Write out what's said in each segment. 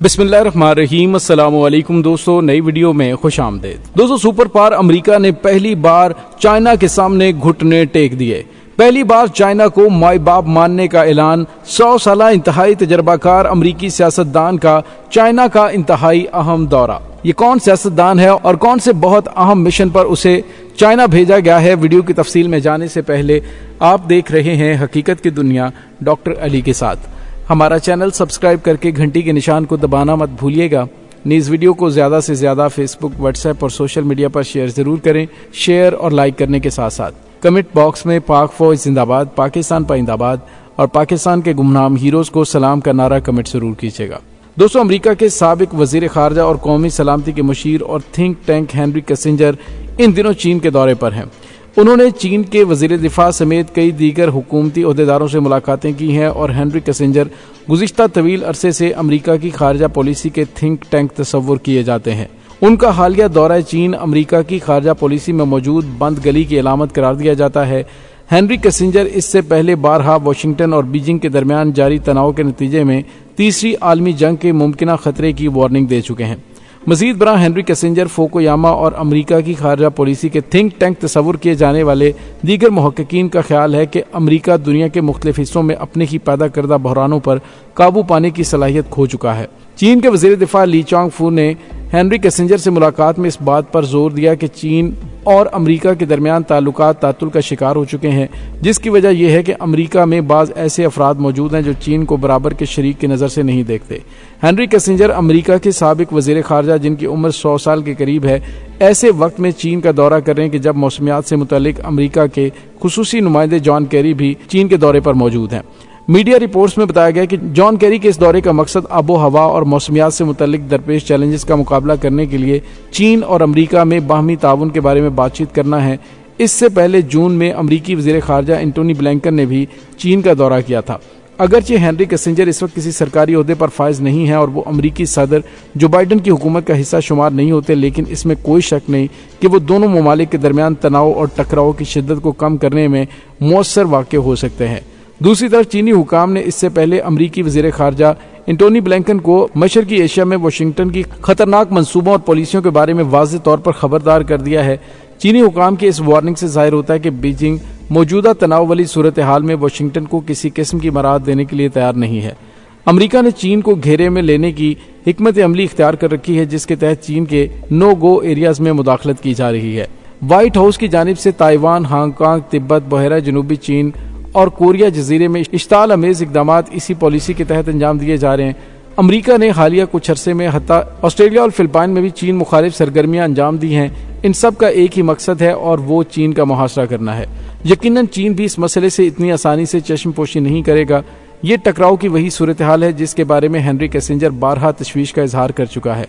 बिस्मिल्लाहिर्रहमानिर्रहीम। अस्सलामुअलैकुम दोस्तों, नई वीडियो में खुश आमदीद। दोस्तों, सुपर पावर अमेरिका ने पहली बार चाइना के सामने घुटने टेक दिए। पहली बार चाइना को माई बाप मानने का ऐलान। 100 साल इंतहाई तजर्बाकार अमरीकी सियासतदान का चाइना का इंतहाई अहम दौरा। ये कौन सियासतदान है और कौन से बहुत अहम मिशन पर उसे चाइना भेजा गया है, वीडियो की तफसील में जाने से पहले आप देख रहे हैं हकीकत की दुनिया डॉक्टर अली के साथ। हमारा चैनल सब्सक्राइब करके घंटी के निशान को दबाना मत भूलिएगा। इस वीडियो को ज्यादा से ज्यादा फेसबुक, व्हाट्सएप और सोशल मीडिया पर शेयर जरूर करें। शेयर और लाइक करने के साथ साथ कमेंट बॉक्स में पाक फौज जिंदाबाद, पाकिस्तान पाइंदाबाद और पाकिस्तान के गुमनाम हीरोज को सलाम का नारा कमेंट जरूर कीजिएगा। दोस्तों, अमेरिका के साबिक वजीर खारजा और कौमी सलामती के मुशीर और थिंक टैंक हेनरी किसिंजर इन दिनों चीन के दौरे पर हैं। उन्होंने चीन के वजीर दिफा समेत कई दीगर हुकूमती ओहदेदारों से मुलाकातें की हैं और हेनरी किसिंजर गुज़िश्ता तवील अरसे से अमेरिका की खारजा पॉलिसी के थिंक टैंक तस्वुर किए जाते हैं। उनका हालिया दौरा चीन अमेरिका की खारजा पॉलिसी में मौजूद बंद गली की अलामत करार दिया जाता है। हेनरी किसिंजर इससे पहले बारहा वाशिंगटन और बीजिंग के दरमियान जारी तनाव के नतीजे में तीसरी आलमी जंग के मुमकिना खतरे की वार्निंग दे चुके हैं। मजीद बरा हेनरी किसिंजर फोकोयामा और अमेरिका की खारजा पॉलिसी के थिंक टैंक तस्वुर किए जाने वाले दीगर मुहक्किकीन का ख्याल है कि अमेरिका दुनिया के मुख्तलिफ हिस्सों में अपने ही पैदा करदा बहरानों पर काबू पाने की सलाहियत खो चुका है। चीन के वजीर दिफा ली चांगफू ने हेनरी किसिंजर से मुलाकात में इस बात पर जोर दिया कि चीन और अमेरिका के दरमियान ताल्लुकात तातुल का शिकार हो चुके हैं, जिसकी वजह यह है कि अमेरिका में बाज ऐसे अफराद मौजूद हैं जो चीन को बराबर के शरीक की नज़र से नहीं देखते। हेनरी किसिंजर अमेरिका के साबिक वजीर खारजा, जिनकी उम्र 100 साल के करीब है, ऐसे वक्त में चीन का दौरा कर रहे हैं कि जब मौसमियात से मुतालिक अमेरिका के खुसूसी नुमाइंदे जॉन कैरी भी चीन के दौरे पर मौजूद हैं। मीडिया रिपोर्ट्स में बताया गया कि जॉन कैरी के इस दौरे का मकसद आबो हवा और मौसमियात से मुतल्लिक दरपेश चैलेंजेस का मुकाबला करने के लिए चीन और अमेरिका में बाहमी ताउन के बारे में बातचीत करना है। इससे पहले जून में अमेरिकी वजीर खारजा एंटोनी ब्लिंकन ने भी चीन का दौरा किया था। अगरचे हेनरी किसिंजर इस वक्त किसी सरकारी ओहदे पर फायज नहीं है और वो अमेरिकी सदर जो बाइडन की हुकूमत का हिस्सा शुमार नहीं होते, लेकिन इसमें कोई शक नहीं कि वो दोनों ममालिक के दरमियान तनाव और टकराव की शिद्दत को कम करने में मौसर वाक़ हो सकते हैं। दूसरी तरफ चीनी हुकाम ने इससे पहले अमेरिकी वजीर खारजा एंटोनी ब्लिंकन को मशरकी एशिया में वाशिंगटन की खतरनाक मंसूबों और पॉलिसियों के बारे में वाज़ेह तौर पर खबरदार कर दिया है। चीनी हुकाम की इस वार्निंग से जाहिर होता है कि बीजिंग मौजूदा तनाव वाली सूरत हाल में वाशिंगटन को किसी किस्म की मराहत देने के लिए तैयार नहीं है। अमेरिका ने चीन को घेरे में लेने की हिकमत अमली इख्तियार कर रखी है, जिसके तहत चीन के नो गो एरियाज में मुदाखलत की जा रही है। व्हाइट हाउस की जानिब से ताइवान, हांगकांग, तिब्बत, बहरा जनूबी चीन और कोरिया जजीरे में इश्ताल अमेज इकदामात इसी पॉलिसी के तहत अंजाम दिए जा रहे हैं। अमेरिका ने हालिया कुछ अरसे में हत्ता ऑस्ट्रेलिया और फिलिपाइन में भी चीन मुखालिफ सरगर्मियां अंजाम दी हैं। इन सब का एक ही मकसद है और वो चीन का मुहासरा करना है। यकीनन चीन भी इस मसले से इतनी आसानी से चश्मपोशी नहीं करेगा। ये टकराव की वही सूरत हाल है जिसके बारे में हेनरी किसिंजर बारहा तशवीश का इजहार कर चुका है।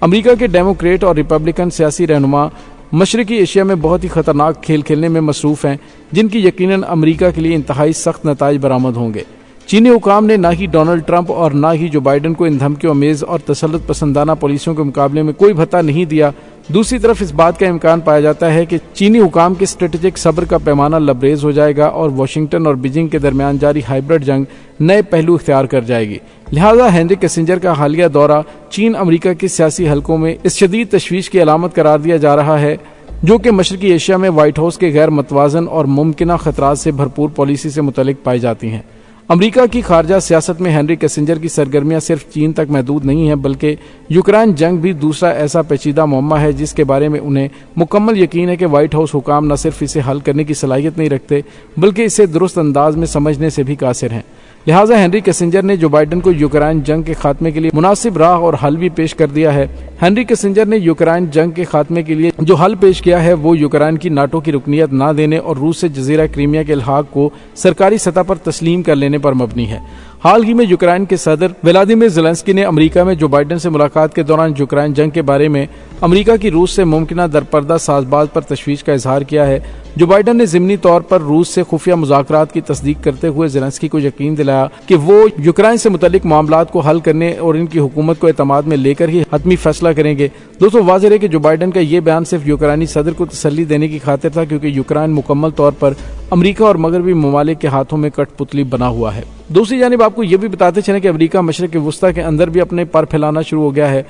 अमेरिका के डेमोक्रेट और रिपब्लिकन सियासी रहनुमा मशरकी एशिया में बहुत ही खतरनाक खेल खेलने में मसरूफ हैं, जिनकी यकीनन अमेरिका के लिए इंतहाई सख्त नताइज बरामद होंगे। चीनी हुकाम ने ना ही डोनाल्ड ट्रंप और ना ही जो बाइडन को इन धमकियों अमेज और तसल्लुत पसंदाना पॉलिसियों के मुकाबले में कोई भत्ता नहीं दिया। दूसरी तरफ इस बात का इम्कान पाया जाता है कि चीनी हुकाम के स्ट्रेटेजिक सब्र का पैमाना लबरेज हो जाएगा और वाशिंगटन और बीजिंग के दरमियान जारी हाइब्रिड जंग नए पहलू इख्तियार कर जाएगी। लिहाजा हेनरी किसिंजर का हालिया दौरा चीन अमेरिका के सियासी हलकों में इस शदीद तशवीश की अलामत करार दिया जा रहा है, जो कि मशरकी एशिया में व्हाइट हाउस के गैर मतवाजन और मुमकिना खतरात से भरपूर पॉलिसी से मुतल्लिक पाई जाती हैं। अमेरिका की खारजा सियासत में हेनरी किसिंजर की सरगर्मियां सिर्फ चीन तक महदूद नहीं है, बल्कि यूक्रेन जंग भी दूसरा ऐसा पेचीदा मुअम्मा है जिसके बारे में उन्हें मुकम्मल यकीन है कि व्हाइट हाउस हुकाम न सिर्फ इसे हल करने की सलाहियत नहीं रखते, बल्कि इसे दुरुस्त अंदाज में समझने से भी कासिर हैं। लिहाजा हेनरी किसिंजर ने जो बाइडन को यूक्रेन जंग के खात्मे के लिए मुनासिब राह और हल भी पेश कर दिया है। हेनरी किसिंजर ने यूक्रेन जंग के खात्मे के लिए जो हल पेश किया है वो यूक्रेन की नाटो की रुकनियत न देने और रूस से जजीरा क्रीमिया के इल्हाक को सरकारी सतह पर तस्लीम कर लेने पर मबनी है। हाल ही में यूक्रेन के सदर व्लादिमीर ज़ेलेंस्की ने अमेरिका में जो बाइडन से मुलाकात के दौरान यूक्रेन जंग के बारे में अमेरिका की रूस से मुमकिना दरपर्दा साजबाज पर तशवीश का इजहार किया है। जो बाइडेन ने ज़िमनी तौर पर रूस से खुफिया मुज़ाकरात की तस्दीक करते हुए ज़ेलेंस्की को यकीन दिलाया कि वो यूक्रेन से मुतल्लिक मामलात को हल करने और इनकी हुकूमत को एतमाद में लेकर ही हतमी फैसला करेंगे। दोस्तों वाज़ेह है कि जो बाइडेन का ये बयान सिर्फ यूक्रेनी सदर को तसल्ली देने की खातिर था, क्योंकि यूक्रेन मुकम्मल तौर पर अमरीका और मगरबी ममालिक के हाथों में कठपुतली बना हुआ है। दूसरी जानिब आपको ये भी बताते चलें कि अमरीका मशरिक़ वुस्ता के अंदर भी अपने पर फैलाना शुरू हो गया है।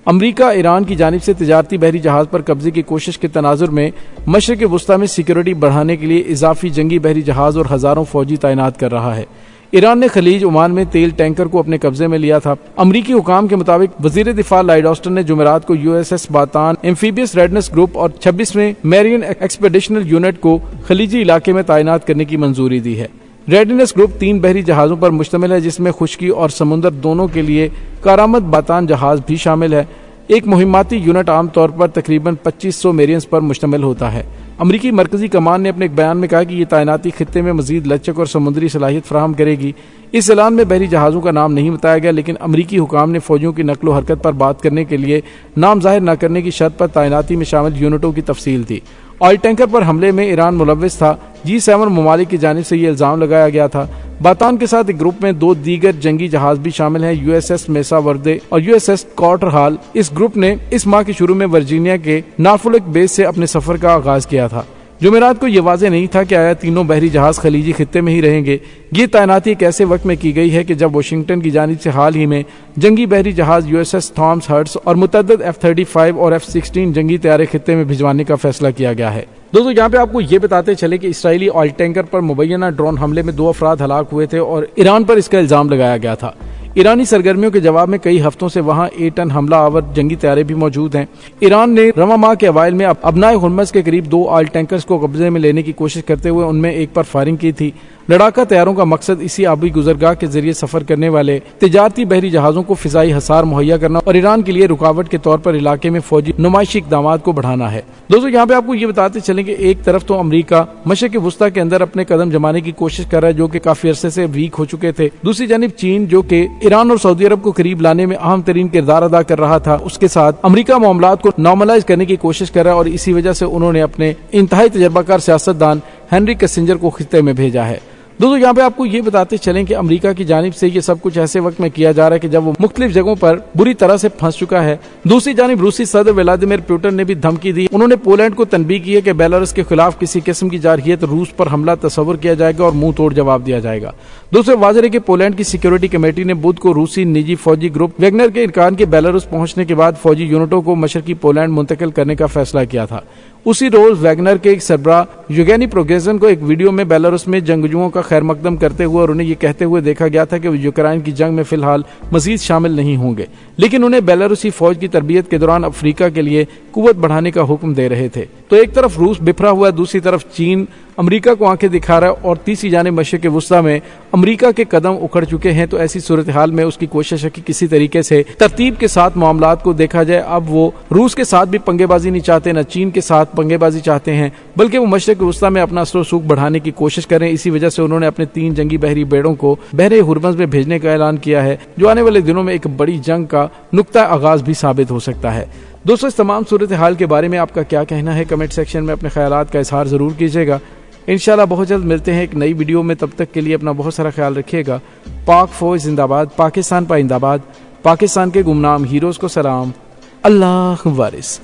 अमरीका ईरान की जानिब से तिजारती बहरी जहाज पर कब्जे की कोशिश के तनाजुर में मशरिक़ वुस्ता में सिक्योरिटी बढ़ाने के लिए इजाफी जंगी बहरी जहाज और हजारों फौजी तैनात कर रहा है। ईरान ने खलीज ओमान में तेल टैंकर को अपने कब्जे में लिया था। अमरीकी हुकाम के मुताबिक वजीर दिफा लॉयड ऑस्टिन ने जुमेरात को USS बातान, एम्फीबियस रेडनेस ग्रुप और 26वें मैरिन एक्सपेडिशनल यूनिट को खलीजी इलाके में तैनात करने की मंजूरी दी है। रेडनेस ग्रुप 3 बहरी जहाजों पर मुश्तमिल है, जिसमें खुश्की और समुद्र दोनों के लिए कारामद बातान जहाज भी शामिल है। एक मुहिम्माती यूनिट आमतौर पर तकरीबन 2500 मेरियंस पर मुश्तमिल होता है। अमरीकी मरकजी कमान ने अपने एक बयान में कहा कि ये तैनाती खित्ते में मजीद लचक और समुद्री सलाहियत फराहम करेगी। इस ऐलान में बहरी जहाज़ों का नाम नहीं बताया गया, लेकिन अमरीकी हुकाम ने फौजियों की नकलो हरकत पर बात करने के लिए नाम जाहिर न करने की शर्त पर तैनाती में शामिल यूनिटों की तफसील दी। ऑयल टैंकर पर हमले में ईरान मुलव्विस था। G7 ममालिक की जानिब से ये इल्जाम लगाया गया था। बातान के साथ एक ग्रुप में 2 दीगर जंगी जहाज भी शामिल हैं, USS मेसा वर्दे और USS कॉर्टर हाल। इस ग्रुप ने इस माह के शुरू में वर्जीनिया के नॉर्फोल्क बेस से अपने सफर का आगाज किया था। जुमेरात को यह वाज़ेह नहीं था कि आया तीनों बहरी जहाज खलीजी खित्ते में ही रहेंगे। ये तैनाती एक ऐसे वक्त में की गई है कि जब वाशिंगटन की जानिब से हाल ही में जंगी बहरी जहाज USS थॉमस हर्ट्स और मुतअद्दिद F-35 और F-16 जंगी तैयारे खित्ते में भिजवाने का फैसला किया गया है। दोस्तों यहाँ पे आपको ये बताते चले कि इसराइली ऑयल टैंकर पर मुबैना ड्रोन हमले में 2 अफराद हलाक हुए थे और ईरान पर इसका इल्जाम लगाया गया था। ईरानी सरगर्मियों के जवाब में कई हफ्तों से वहां 8 टन हमला आवर जंगी तैयारे भी मौजूद हैं। ईरान ने रवा माह के अवाइल में अबनाए हुर्मज के करीब 2 ऑयल टैंकर्स को कब्जे में लेने की कोशिश करते हुए उनमें एक पर फायरिंग की थी। लड़ाका तैयारों का मकसद इसी आबी गुजरगाह के जरिए सफर करने वाले तिजारती बहरी जहाजों को फिजाई हसार मुहैया करना और ईरान के लिए रुकावट के तौर पर इलाके में फौजी नुमाइशी इक़दामात को बढ़ाना है। दोस्तों यहाँ पे आपको ये बताते चलें कि एक तरफ तो अमरीका मशरिक़ वुस्ता के अंदर अपने कदम जमाने की कोशिश कर रहा है, जो कि काफी अरसे से वीक हो चुके थे। दूसरी जानिब चीन, जो कि ईरान और सऊदी अरब को करीब लाने में अहम तरीन किरदार अदा कर रहा था, उसके साथ अमरीका मामलात को नॉर्मलाइज करने की कोशिश कर रहा है और इसी वजह से उन्होंने अपने इंतहाई तजर्बाकार सियासतदान हेनरी किसिंजर को खित्ते में भेजा है। दोस्तों यहाँ पे आपको ये बताते चलें कि अमेरिका की जानिब से ये सब कुछ ऐसे वक्त में किया जा रहा है कि जब वो मुख्तलिफ जगहों पर बुरी तरह से फंस चुका है। दूसरी जानिब रूसी सदर व्लादिमीर पुतिन ने भी धमकी दी। उन्होंने पोलैंड को तनबीह की है कि बेलारूस के खिलाफ किसी किस्म की जारहियत रूस पर हमला तस्वर किया जाएगा और मुंह तोड़ जवाब दिया जाएगा। दोस्तों वाज़ेह है कि पोलैंड की सिक्योरिटी कमेटी ने बुध को रूसी निजी फौजी ग्रुप वैगनर के इरकान के बेलारूस पहुंचने के बाद फौजी यूनिटों को मशरकी पोलैंड मुंतकिल करने का फैसला किया था। उसी रोज वैगनर के एक सरबराह युगेनी प्रोगेजन को एक वीडियो में बेलारूस में जंगजुओं का खैर मकदम करते हुए और उन्हें ये कहते हुए देखा गया था कि वो यूक्रेन की जंग में फिलहाल मजीद शामिल नहीं होंगे, लेकिन उन्हें बेलारूसी फौज की तरबियत के दौरान अफ्रीका के लिए कुव्वत बढ़ाने का हुक्म दे रहे थे। तो एक तरफ रूस बिखरा हुआ है, दूसरी तरफ चीन अमेरिका को आंखें दिखा रहा है और तीसरी जानिब मशरिक़ वुस्ता में अमेरिका के कदम उखड़ चुके हैं। तो ऐसी सूरत हाल में उसकी कोशिश है कि किसी तरीके से तरतीब के साथ मामलात को देखा जाए। अब वो रूस के साथ भी पंगेबाजी नहीं चाहते, न चीन के साथ पंगेबाजी चाहते हैं, बल्कि वो मशरिक़ वुस्ता में अपना असर सूख बढ़ाने की कोशिश करें। इसी वजह से उन्होंने अपने 3 जंगी बहरी बेड़ों को बहरे हुर्मज़ में भेजने का ऐलान किया है, जो आने वाले दिनों में एक बड़ी जंग का नुक्ता आगाज भी साबित हो सकता है। दोस्तों इस तमाम सूरत हाल के बारे में आपका क्या कहना है, कमेंट सेक्शन में अपने ख्यालात का इजहार जरूर कीजिएगा। इंशाल्लाह बहुत जल्द मिलते हैं एक नई वीडियो में, तब तक के लिए अपना बहुत सारा ख्याल रखिएगा। पाक फौज जिंदाबाद, पाकिस्तान पाइंदाबाद, पाकिस्तान के गुमनाम हीरोज को सलाम, अल्लाह वारिस।